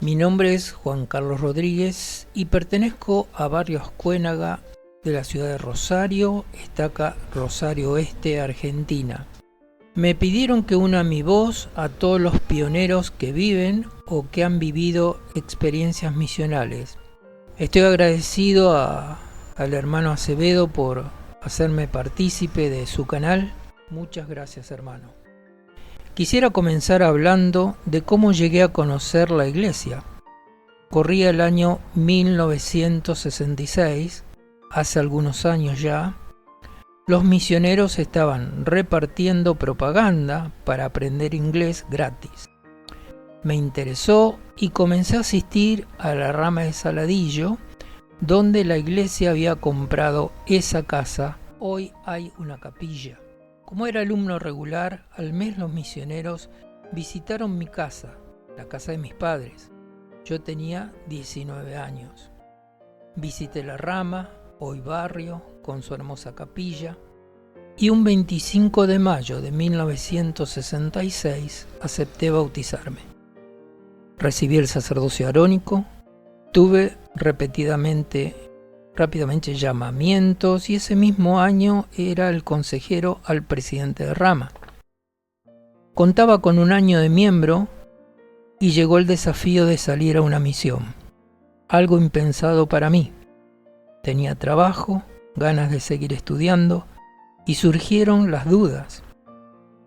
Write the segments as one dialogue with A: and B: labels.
A: Mi nombre es Juan Carlos Rodríguez y pertenezco a Barrio Ascuénaga de la ciudad de Rosario, Estaca, Rosario Oeste, Argentina. Me pidieron que una mi voz a todos los pioneros que viven o que han vivido experiencias misionales. Estoy agradecido al hermano Acevedo por hacerme partícipe de su canal. Muchas gracias, hermano. Quisiera comenzar hablando de cómo llegué a conocer la iglesia. Corría el año 1966, hace algunos años ya. Los misioneros estaban repartiendo propaganda para aprender inglés gratis. Me interesó y comencé a asistir a la rama de Saladillo, donde la iglesia había comprado esa casa. Hoy hay una capilla. Como era alumno regular, al mes los misioneros visitaron mi casa, la casa de mis padres. Yo tenía 19 años. Visité la rama, hoy barrio, con su hermosa capilla, y un 25 de mayo de 1966 acepté bautizarme. Recibí el sacerdocio arónico, tuve rápidamente llamamientos y ese mismo año era el consejero al presidente de rama. Contaba con un año de miembro y llegó el desafío de salir a una misión, algo impensado para mí. Tenía trabajo, ganas de seguir estudiando y surgieron las dudas.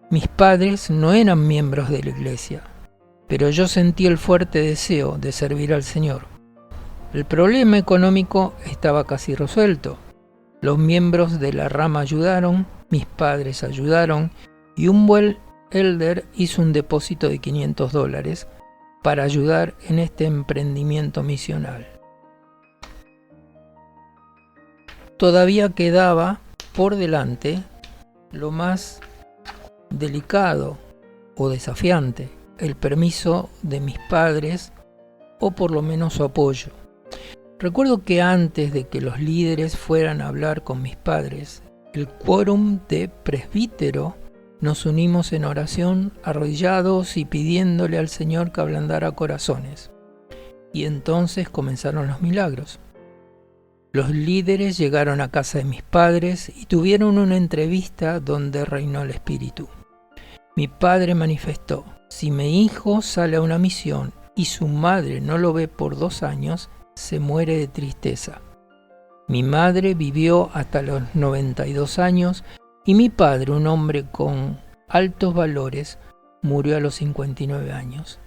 A: Mis padres no eran miembros de la iglesia, pero yo sentí el fuerte deseo de servir al Señor. El problema económico estaba casi resuelto. Los miembros de la rama ayudaron, mis padres ayudaron y un buen elder hizo un depósito de $500 para ayudar en este emprendimiento misional. Todavía quedaba por delante lo más delicado o desafiante, el permiso de mis padres o por lo menos su apoyo. Recuerdo que antes de que los líderes fueran a hablar con mis padres, el quórum de presbítero, nos unimos en oración, arrodillados y pidiéndole al Señor que ablandara corazones. Y entonces comenzaron los milagros. Los líderes llegaron a casa de mis padres y tuvieron una entrevista donde reinó el Espíritu. Mi padre manifestó: si mi hijo sale a una misión y su madre no lo ve por 2 años, se muere de tristeza. Mi madre vivió hasta los 92 años y mi padre, un hombre con altos valores, murió a los 59 años.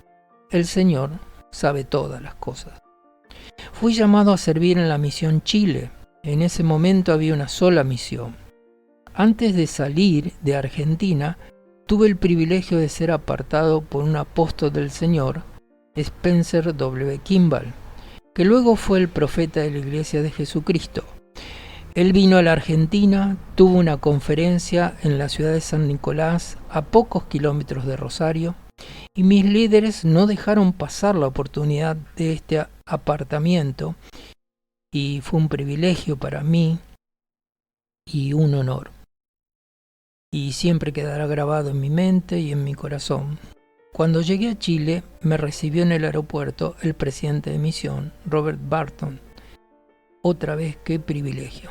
A: El Señor sabe todas las cosas. Fui llamado a servir en la misión Chile. En ese momento había una sola misión. Antes de salir de Argentina, tuve el privilegio de ser apartado por un apóstol del Señor, Spencer W. Kimball, que luego fue el profeta de la Iglesia de Jesucristo. Él vino a la Argentina, tuvo una conferencia en la ciudad de San Nicolás, a pocos kilómetros de Rosario, y mis líderes no dejaron pasar la oportunidad de este apartamiento, y fue un privilegio para mí y un honor. Y siempre quedará grabado en mi mente y en mi corazón. Cuando llegué a Chile, me recibió en el aeropuerto el presidente de misión, Robert Barton. Otra vez, qué privilegio.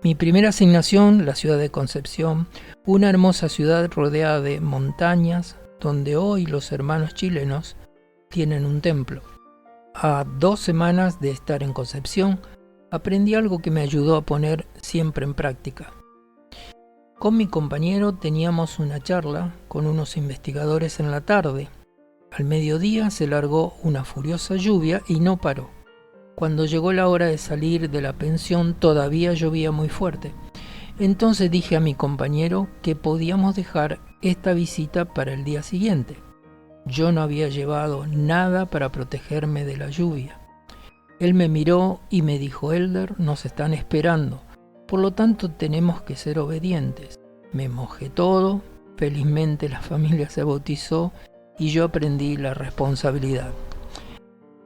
A: Mi primera asignación, la ciudad de Concepción, una hermosa ciudad rodeada de montañas, donde hoy los hermanos chilenos tienen un templo. A 2 semanas de estar en Concepción, aprendí algo que me ayudó a poner siempre en práctica. Con mi compañero teníamos una charla con unos investigadores en la tarde. Al mediodía se largó una furiosa lluvia y no paró. Cuando llegó la hora de salir de la pensión todavía llovía muy fuerte. Entonces dije a mi compañero que podíamos dejar esta visita para el día siguiente. Yo no había llevado nada para protegerme de la lluvia. Él me miró y me dijo: Elder, nos están esperando. Por lo tanto, tenemos que ser obedientes. Me mojé todo, felizmente la familia se bautizó y yo aprendí la responsabilidad.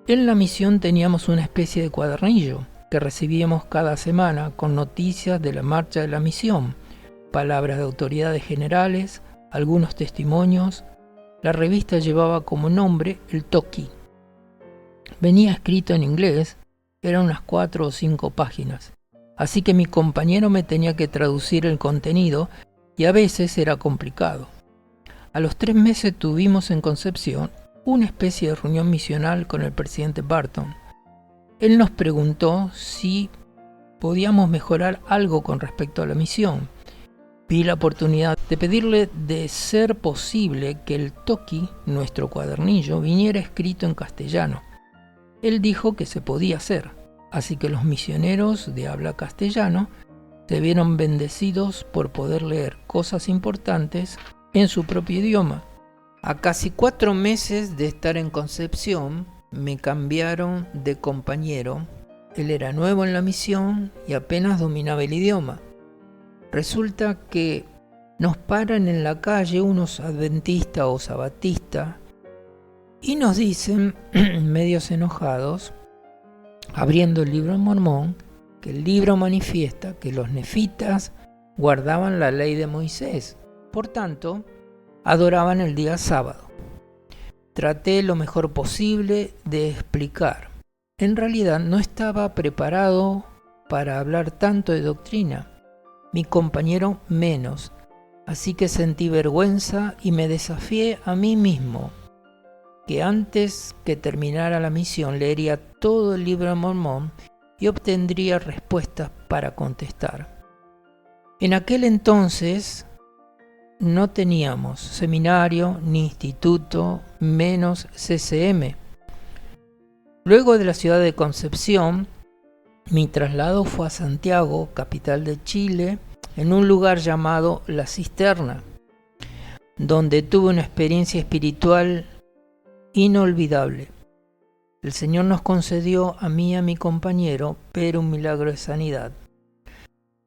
A: En la misión teníamos una especie de cuadernillo que recibíamos cada semana con noticias de la marcha de la misión, palabras de autoridades generales, algunos testimonios. La revista llevaba como nombre El Toqui. venía escrito en inglés, eran unas 4 o 5 páginas. Así que mi compañero me tenía que traducir el contenido y a veces era complicado. A los 3 meses tuvimos en Concepción una especie de reunión misional con el presidente Barton. Él nos preguntó si podíamos mejorar algo con respecto a la misión. Vi la oportunidad de pedirle de ser posible que el Toki, nuestro cuadernillo, viniera escrito en castellano. Él dijo que se podía hacer, así que los misioneros de habla castellano se vieron bendecidos por poder leer cosas importantes en su propio idioma. A casi 4 meses de estar en Concepción, me cambiaron de compañero. Él era nuevo en la misión y apenas dominaba el idioma. Resulta que nos paran en la calle unos adventistas o sabatistas y nos dicen, medios enojados, abriendo el libro de Mormón, que el libro manifiesta que los nefitas guardaban la ley de Moisés. Por tanto, adoraban el día sábado. Traté lo mejor posible de explicar. En realidad no estaba preparado para hablar tanto de doctrina. Mi compañero menos. Así que sentí vergüenza y me desafié a mí mismo, que antes que terminara la misión leería todo el libro de Mormón y obtendría respuestas para contestar. En aquel entonces no teníamos seminario ni instituto, menos CCM. Luego de la ciudad de Concepción, mi traslado fue a Santiago, capital de Chile, en un lugar llamado La Cisterna, donde tuve una experiencia espiritual inolvidable. El Señor nos concedió a mí y a mi compañero ver un milagro de sanidad.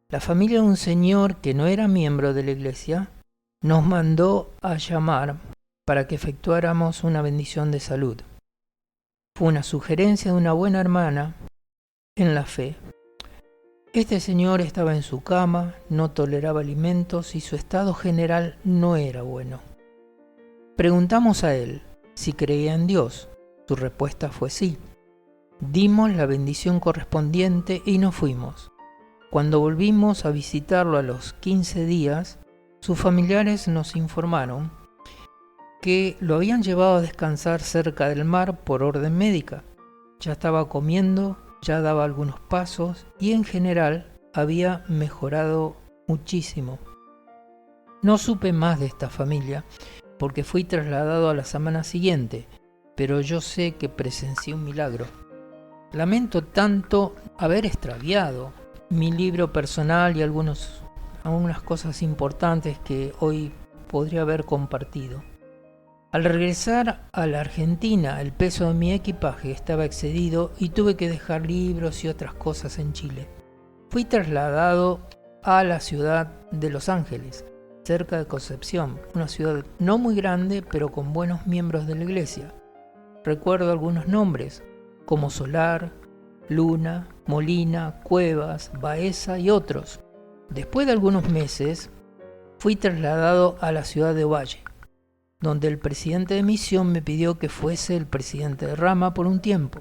A: La familia de un señor que no era miembro de la iglesia nos mandó a llamar para que efectuáramos una bendición de salud. Fue una sugerencia de una buena hermana en la fe. Este señor estaba en su cama, no toleraba alimentos y su estado general no era bueno. Preguntamos a él si creía en Dios. Su respuesta fue sí. Dimos la bendición correspondiente y nos fuimos. Cuando volvimos a visitarlo a los 15 días, sus familiares nos informaron que lo habían llevado a descansar cerca del mar por orden médica. Ya estaba comiendo, ya daba algunos pasos y en general había mejorado muchísimo. No supe más de esta familia porque fui trasladado a la semana siguiente, pero yo sé que presencié un milagro. Lamento tanto haber extraviado mi libro personal y algunas cosas importantes que hoy podría haber compartido. Al regresar a la Argentina, el peso de mi equipaje estaba excedido y tuve que dejar libros y otras cosas en Chile. Fui trasladado a la ciudad de Los Ángeles, cerca de Concepción, una ciudad no muy grande, pero con buenos miembros de la iglesia. Recuerdo algunos nombres, como Solar, Luna, Molina, Cuevas, Baeza y otros. Después de algunos meses, fui trasladado a la ciudad de Ovalle, donde el presidente de misión me pidió que fuese el presidente de rama por un tiempo.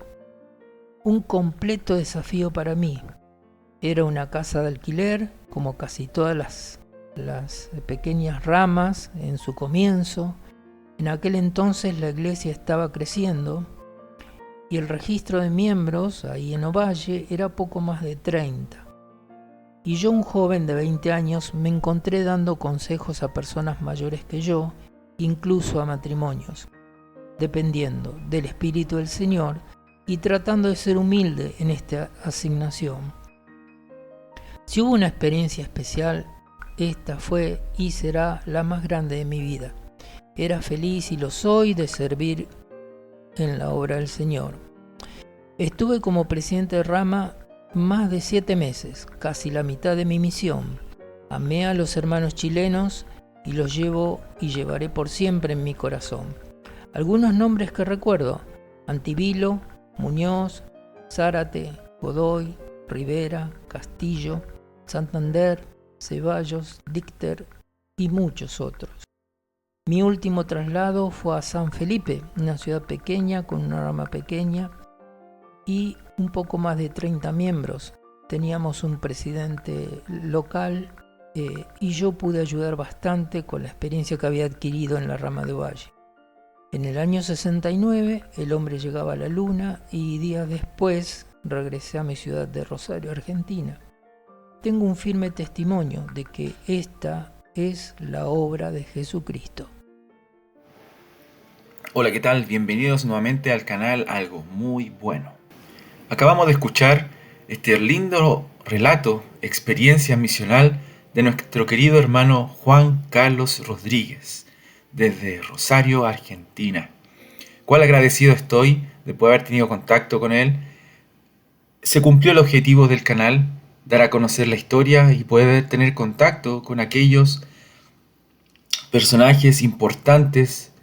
A: Un completo desafío para mí. Era una casa de alquiler, como casi todas las pequeñas ramas en su comienzo. En aquel entonces la iglesia estaba creciendo y el registro de miembros ahí en Ovalle era poco más de 30. Y yo, un joven de 20 años, me encontré dando consejos a personas mayores que yo, incluso a matrimonios, dependiendo del Espíritu del Señor y tratando de ser humilde en esta asignación. Si hubo una experiencia especial, esta fue y será la más grande de mi vida. Era feliz y lo soy de servir en la obra del Señor. Estuve como presidente de rama más de 7 meses, casi la mitad de mi misión. Amé a los hermanos chilenos y los llevo y llevaré por siempre en mi corazón. Algunos nombres que recuerdo: Antivilo, Muñoz, Zárate, Godoy, Rivera, Castillo, Santander, Ceballos, Dícter y muchos otros. Mi último traslado fue a San Felipe, una ciudad pequeña con una rama pequeña. y un poco más de 30 miembros. Teníamos un presidente local y yo pude ayudar bastante con la experiencia que había adquirido en la rama de Ovalle. En el año 69 el hombre llegaba a la luna y días después regresé a mi ciudad de Rosario, Argentina. Tengo un firme testimonio de que esta es la obra de Jesucristo.
B: Hola, ¿qué tal? Bienvenidos nuevamente al canal Algo Muy Bueno. Acabamos de escuchar este lindo relato, experiencia misional de nuestro querido hermano Juan Carlos Rodríguez, desde Rosario, Argentina. Cuál agradecido estoy de poder haber tenido contacto con él. Se cumplió el objetivo del canal, dar a conocer la historia y poder tener contacto con aquellos personajes importantes,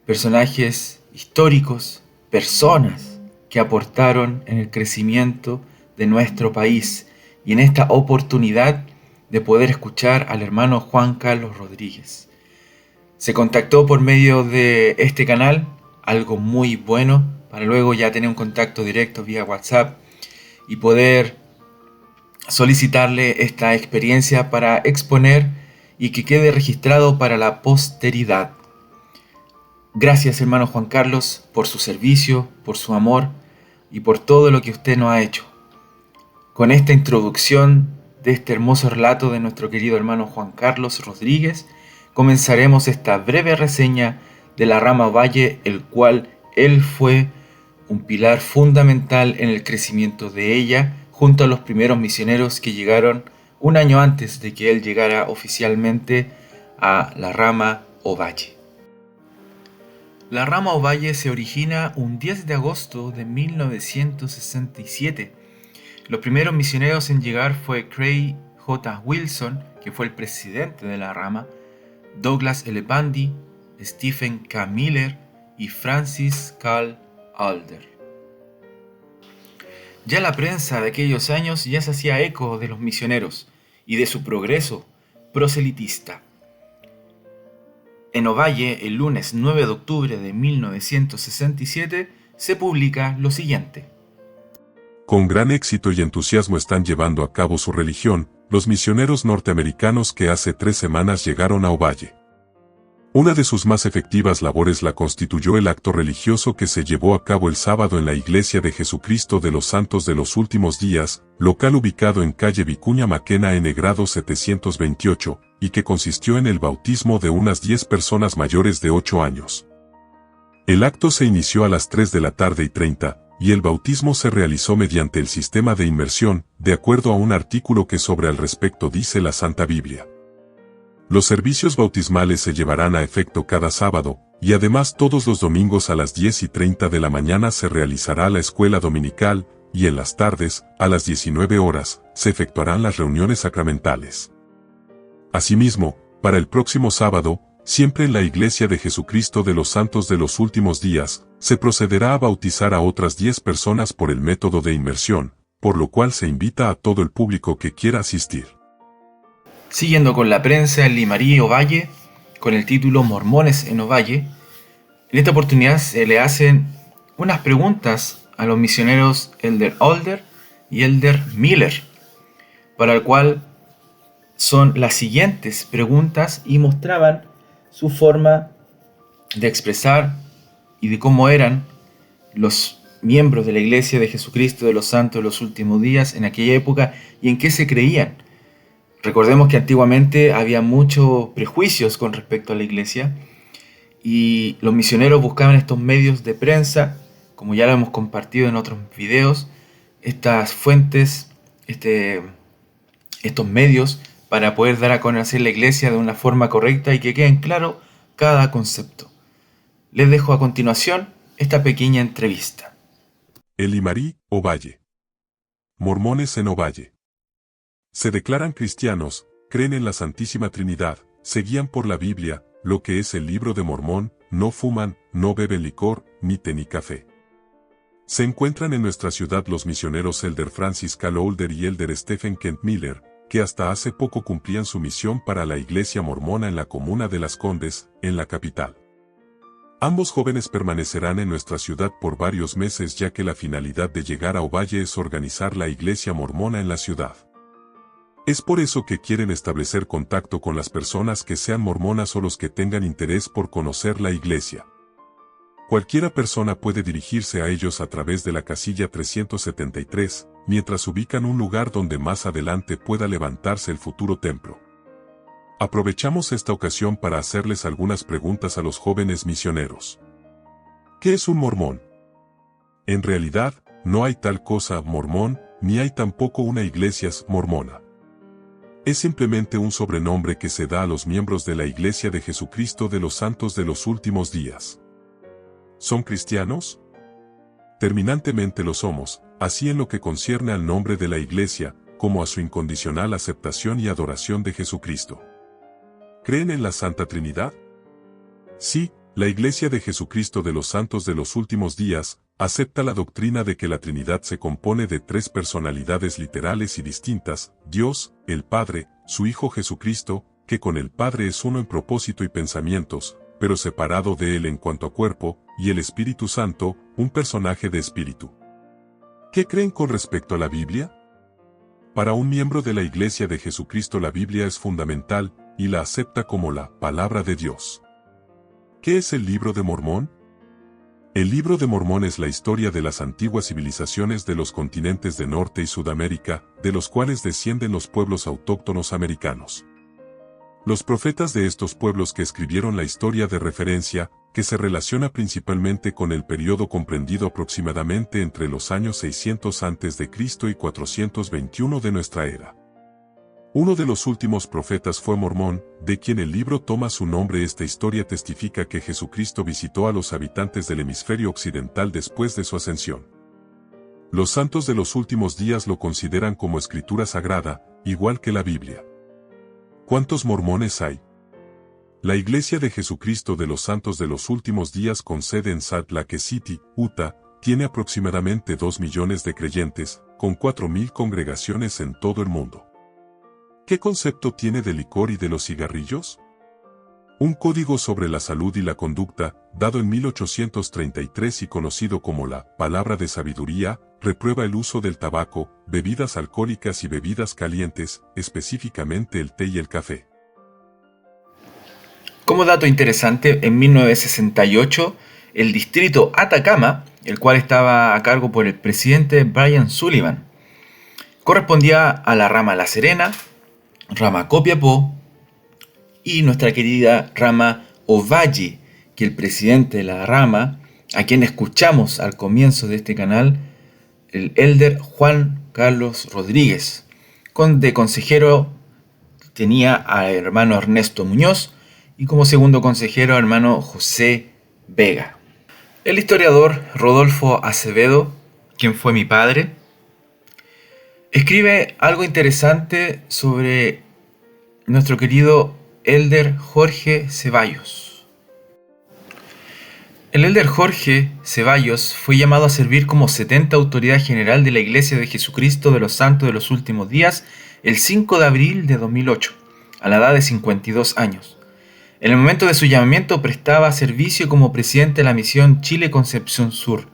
B: personajes históricos, personas que aportaron en el crecimiento de nuestro país y en esta oportunidad de poder escuchar al hermano Juan Carlos Rodríguez. Se contactó por medio de este canal, Algo Muy Bueno, para luego ya tener un contacto directo vía WhatsApp y poder solicitarle esta experiencia para exponer y que quede registrado para la posteridad. Gracias, hermano Juan Carlos, por su servicio, por su amor y por todo lo que usted nos ha hecho. Con esta introducción de este hermoso relato de nuestro querido hermano Juan Carlos Rodríguez, comenzaremos esta breve reseña de la rama Ovalle, el cual él fue un pilar fundamental en el crecimiento de ella, junto a los primeros misioneros que llegaron un año antes de que él llegara oficialmente a la rama Ovalle. La rama Ovalle se origina un 10 de agosto de 1967. Los primeros misioneros en llegar fue Craig J. Wilson, que fue el presidente de la rama, Douglas L. Bundy, Stephen K. Miller y Francis Carl Alder. Ya la prensa de aquellos años ya se hacía eco de los misioneros y de su progreso proselitista. En Ovalle, el lunes 9 de octubre de 1967, se publica lo siguiente.
C: Con gran éxito y entusiasmo están llevando a cabo su religión, los misioneros norteamericanos que hace 3 semanas llegaron a Ovalle. Una de sus más efectivas labores la constituyó el acto religioso que se llevó a cabo el sábado en la Iglesia de Jesucristo de los Santos de los Últimos Días, local ubicado en calle Vicuña Maquena N. grado 728, y que consistió en el bautismo de unas 10 personas mayores de 8 años. El acto se inició a las 3:30, y el bautismo se realizó mediante el sistema de inmersión, de acuerdo a un artículo que sobre al respecto dice la Santa Biblia. Los servicios bautismales se llevarán a efecto cada sábado, y además todos los domingos a las 10:30 de la mañana se realizará la escuela dominical, y en las tardes, a las 19 horas, se efectuarán las reuniones sacramentales. Asimismo, para el próximo sábado, siempre en la Iglesia de Jesucristo de los Santos de los Últimos Días, se procederá a bautizar a otras 10 personas por el método de inmersión, por lo cual se invita a todo el público que quiera asistir.
B: Siguiendo con la prensa en Limarí, Ovalle, con el título Mormones en Ovalle, en esta oportunidad se le hacen unas preguntas a los misioneros Elder Alder y Elder Miller, para el cual son las siguientes preguntas y mostraban su forma de expresar y de cómo eran los miembros de la Iglesia de Jesucristo de los Santos de los Últimos Días en aquella época y en qué se creían. Recordemos que antiguamente había muchos prejuicios con respecto a la Iglesia y los misioneros buscaban estos medios de prensa, como ya lo hemos compartido en otros videos, estas fuentes, estos medios para poder dar a conocer la Iglesia de una forma correcta y que queden claro cada concepto. Les dejo a continuación esta pequeña entrevista.
C: El Limarí, Ovalle. Mormones en Ovalle. Se declaran cristianos, creen en la Santísima Trinidad, se guían por la Biblia, lo que es el libro de Mormón, no fuman, no beben licor, ni té ni café. Se encuentran en nuestra ciudad los misioneros Elder Francis Carl Alder y Elder Stephen Kent Miller, que hasta hace poco cumplían su misión para la Iglesia Mormona en la comuna de Las Condes, en la capital. Ambos jóvenes permanecerán en nuestra ciudad por varios meses, ya que la finalidad de llegar a Ovalle es organizar la iglesia mormona en la ciudad. Es por eso que quieren establecer contacto con las personas que sean mormonas o los que tengan interés por conocer la iglesia. Cualquiera persona puede dirigirse a ellos a través de la casilla 373, mientras ubican un lugar donde más adelante pueda levantarse el futuro templo. Aprovechamos esta ocasión para hacerles algunas preguntas a los jóvenes misioneros. ¿Qué es un mormón? En realidad, no hay tal cosa mormón, ni hay tampoco una iglesia mormona. Es simplemente un sobrenombre que se da a los miembros de la Iglesia de Jesucristo de los Santos de los Últimos Días. ¿Son cristianos? Terminantemente lo somos, así en lo que concierne al nombre de la Iglesia, como a su incondicional aceptación y adoración de Jesucristo. ¿Creen en la Santa Trinidad? Sí, la Iglesia de Jesucristo de los Santos de los Últimos Días acepta la doctrina de que la Trinidad se compone de tres personalidades literales y distintas: Dios, el Padre, su Hijo Jesucristo, que con el Padre es uno en propósito y pensamientos, pero separado de él en cuanto a cuerpo, y el Espíritu Santo, un personaje de espíritu. ¿Qué creen con respecto a la Biblia? Para un miembro de la Iglesia de Jesucristo la Biblia es fundamental, y la acepta como la palabra de Dios. ¿Qué es el Libro de Mormón? El Libro de Mormón es la historia de las antiguas civilizaciones de los continentes de Norte y Sudamérica, de los cuales descienden los pueblos autóctonos americanos. Los profetas de estos pueblos que escribieron la historia de referencia, que se relaciona principalmente con el periodo comprendido aproximadamente entre los años 600 a.C. y 421 de nuestra era. Uno de los últimos profetas fue Mormón, de quien el libro toma su nombre. Esta historia testifica que Jesucristo visitó a los habitantes del hemisferio occidental después de su ascensión. Los santos de los últimos días lo consideran como escritura sagrada, igual que la Biblia. ¿Cuántos mormones hay? La Iglesia de Jesucristo de los Santos de los Últimos Días, con sede en Salt Lake City, Utah, tiene aproximadamente 2 millones de creyentes, con 4,000 congregaciones en todo el mundo. ¿Qué concepto tiene del licor y de los cigarrillos? Un código sobre la salud y la conducta, dado en 1833 y conocido como la Palabra de Sabiduría, reprueba el uso del tabaco, bebidas alcohólicas y bebidas calientes, específicamente el té y el café.
B: Como dato interesante, en 1968, el distrito Atacama, el cual estaba a cargo por el presidente Brian Sullivan, correspondía a la rama La Serena, rama Copiapó y nuestra querida rama Ovalle, que el presidente de la rama, a quien escuchamos al comienzo de este canal, el elder Juan Carlos Rodríguez, de consejero tenía al hermano Ernesto Muñoz y como segundo consejero al hermano José Vega. El historiador Rodolfo Acevedo, quien fue mi padre, escribe algo interesante sobre nuestro querido elder Jorge Ceballos. El elder Jorge Ceballos fue llamado a servir como 70 autoridad general de la Iglesia de Jesucristo de los Santos de los Últimos Días el 5 de abril de 2008, a la edad de 52 años. En el momento de su llamamiento prestaba servicio como presidente de la misión Chile-Concepción Sur.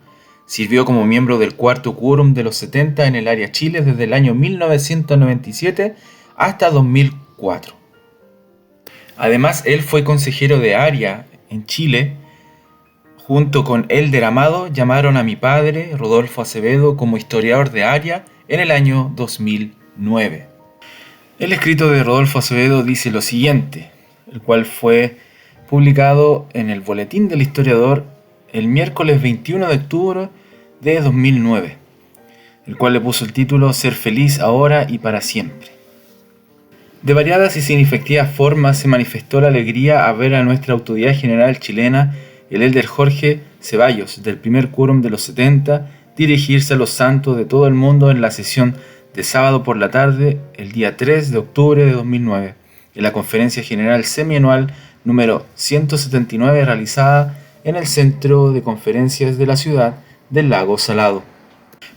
B: Sirvió como miembro del cuarto quórum de los 70 en el área Chile desde el año 1997 hasta 2004. Además, él fue consejero de área en Chile. Junto con Elder Amado, llamaron a mi padre, Rodolfo Acevedo, como historiador de área en el año 2009. El escrito de Rodolfo Acevedo dice lo siguiente, el cual fue publicado en el Boletín del Historiador el miércoles 21 de octubre de 2009, el cual le puso el título Ser feliz ahora y para siempre. De variadas y significativas formas se manifestó la alegría a ver a nuestra autoridad general chilena, el elder Jorge Ceballos, del primer quórum de los 70, dirigirse a los santos de todo el mundo en la sesión de sábado por la tarde, el día 3 de octubre de 2009, en la conferencia general semianual número 179 realizada en el centro de conferencias de la ciudad del Lago Salado.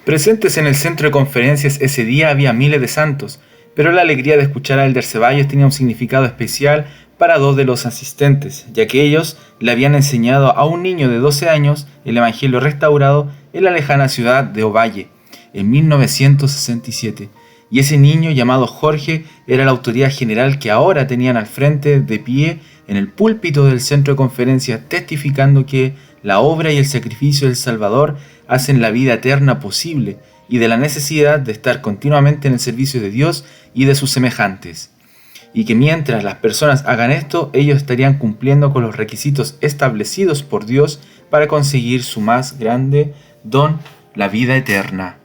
B: Presentes en el centro de conferencias ese día había miles de santos, pero la alegría de escuchar a elder Ceballos tenía un significado especial para 2 de los asistentes, ya que ellos le habían enseñado a un niño de 12 años el Evangelio restaurado en la lejana ciudad de Ovalle, en 1967. Y ese niño, llamado Jorge, era la autoridad general que ahora tenían al frente, de pie, en el púlpito del centro de conferencias, testificando que la obra y el sacrificio del Salvador hacen la vida eterna posible, y de la necesidad de estar continuamente en el servicio de Dios y de sus semejantes. Y que mientras las personas hagan esto, ellos estarían cumpliendo con los requisitos establecidos por Dios para conseguir su más grande don, la vida eterna.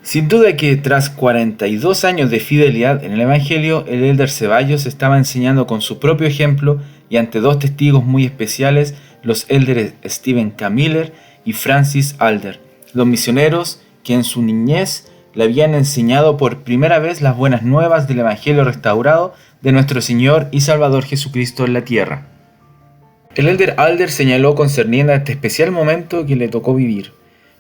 B: Sin duda que tras 42 años de fidelidad en el Evangelio, el Elder Ceballos estaba enseñando con su propio ejemplo y ante 2 testigos muy especiales, los Elders Stephen K. Miller y Francis Alder, los misioneros que en su niñez le habían enseñado por primera vez las buenas nuevas del Evangelio restaurado de nuestro Señor y Salvador Jesucristo en la tierra. El Elder Alder señaló concerniendo a este especial momento que le tocó vivir: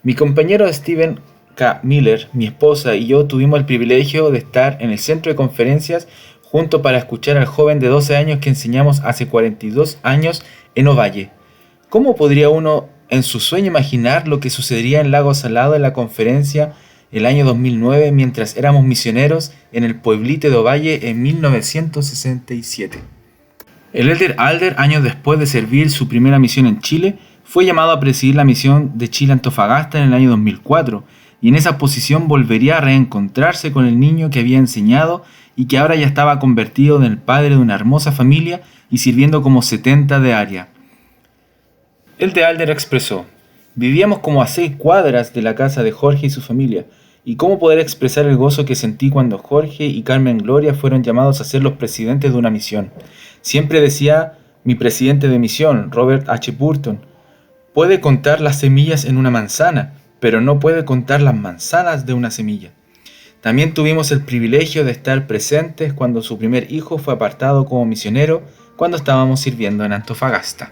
B: mi compañero Stephen K. Miller, mi esposa y yo tuvimos el privilegio de estar en el centro de conferencias junto para escuchar al joven de 12 años que enseñamos hace 42 años en Ovalle. ¿Cómo podría uno en su sueño imaginar lo que sucedería en Lago Salado en la conferencia el año 2009 mientras éramos misioneros en el pueblito de Ovalle en 1967? El Elder Alder, años después de servir su primera misión en Chile, fue llamado a presidir la misión de Chile-Antofagasta en el año 2004, y en esa posición volvería a reencontrarse con el niño que había enseñado y que ahora ya estaba convertido en el padre de una hermosa familia y sirviendo como 70 de área. El de Alder expresó: vivíamos como a 6 cuadras de la casa de Jorge y su familia, y cómo poder expresar el gozo que sentí cuando Jorge y Carmen Gloria fueron llamados a ser los presidentes de una misión. Siempre decía mi presidente de misión, Robert H. Burton, puede contar las semillas en una manzana, pero no puede contar las manzanas de una semilla. También tuvimos el privilegio de estar presentes cuando su primer hijo fue apartado como misionero cuando estábamos sirviendo en Antofagasta.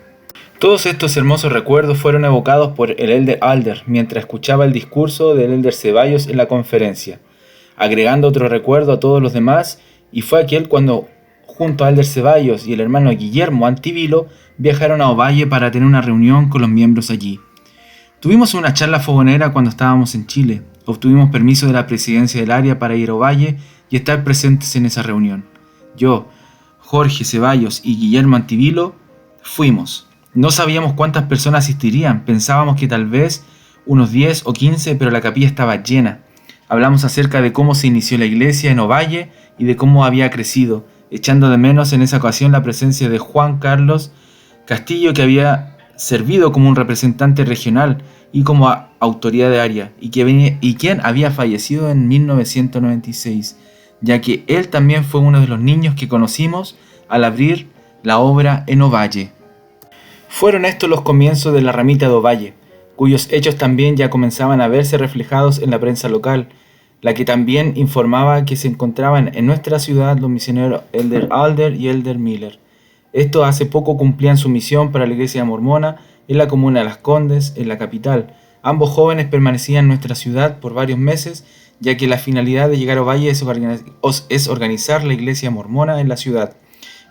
B: Todos estos hermosos recuerdos fueron evocados por el Elder Alder mientras escuchaba el discurso del Elder Ceballos en la conferencia, agregando otro recuerdo a todos los demás, y fue aquel cuando, junto a Elder Ceballos y el hermano Guillermo Antivilo, viajaron a Ovalle para tener una reunión con los miembros allí. Tuvimos una charla fogonera cuando estábamos en Chile. Obtuvimos permiso de la presidencia del área para ir a Ovalle y estar presentes en esa reunión. Yo, Jorge Ceballos y Guillermo Antivilo fuimos. No sabíamos cuántas personas asistirían, pensábamos que tal vez unos 10 o 15, pero la capilla estaba llena. Hablamos acerca de cómo se inició la iglesia en Ovalle y de cómo había crecido, echando de menos en esa ocasión la presencia de Juan Carlos Castillo, que había servido como un representante regional y como autoridad de área, y quien había fallecido en 1996, ya que él también fue uno de los niños que conocimos al abrir la obra en Ovalle. Fueron estos los comienzos de la ramita de Ovalle, cuyos hechos también ya comenzaban a verse reflejados en la prensa local, la que también informaba que se encontraban en nuestra ciudad los misioneros Elder Alder y Elder Miller. Estos hace poco cumplían su misión para la iglesia mormona en la comuna de Las Condes, en la capital. Ambos jóvenes permanecían en nuestra ciudad por varios meses, ya que la finalidad de llegar a Ovalle es organizar la iglesia mormona en la ciudad.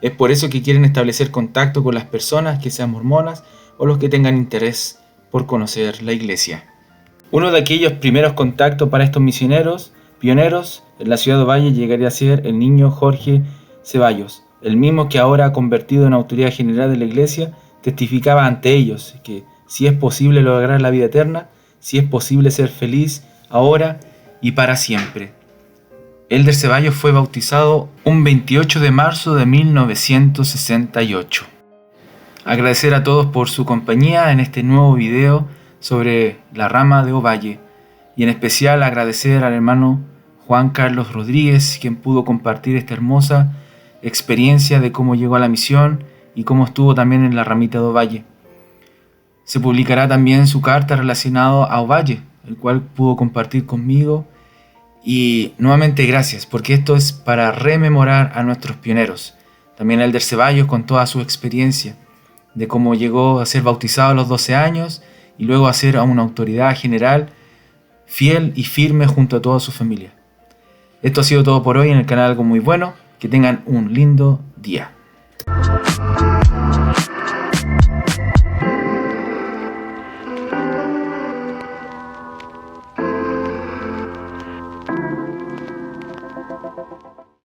B: Es por eso que quieren establecer contacto con las personas que sean mormonas o los que tengan interés por conocer la iglesia. Uno de aquellos primeros contactos para estos misioneros, pioneros, en la ciudad de Ovalle llegaría a ser el niño Jorge Ceballos, el mismo que ahora convertido en autoridad general de la iglesia, testificaba ante ellos que si es posible lograr la vida eterna, si es posible ser feliz ahora y para siempre. Elder Ceballos fue bautizado un 28 de marzo de 1968. Agradecer a todos por su compañía en este nuevo video sobre la rama de Ovalle, y en especial agradecer al hermano Juan Carlos Rodríguez, quien pudo compartir esta hermosa experiencia de cómo llegó a la misión y cómo estuvo también en la ramita de Ovalle. Se publicará también su carta relacionada a Ovalle, el cual pudo compartir conmigo. Y nuevamente gracias, porque esto es para rememorar a nuestros pioneros. También el Elder Ceballos con toda su experiencia de cómo llegó a ser bautizado a los 12 años y luego a ser una autoridad general fiel y firme junto a toda su familia. Esto ha sido todo por hoy en el canal Algo Muy Bueno. Que tengan un lindo día.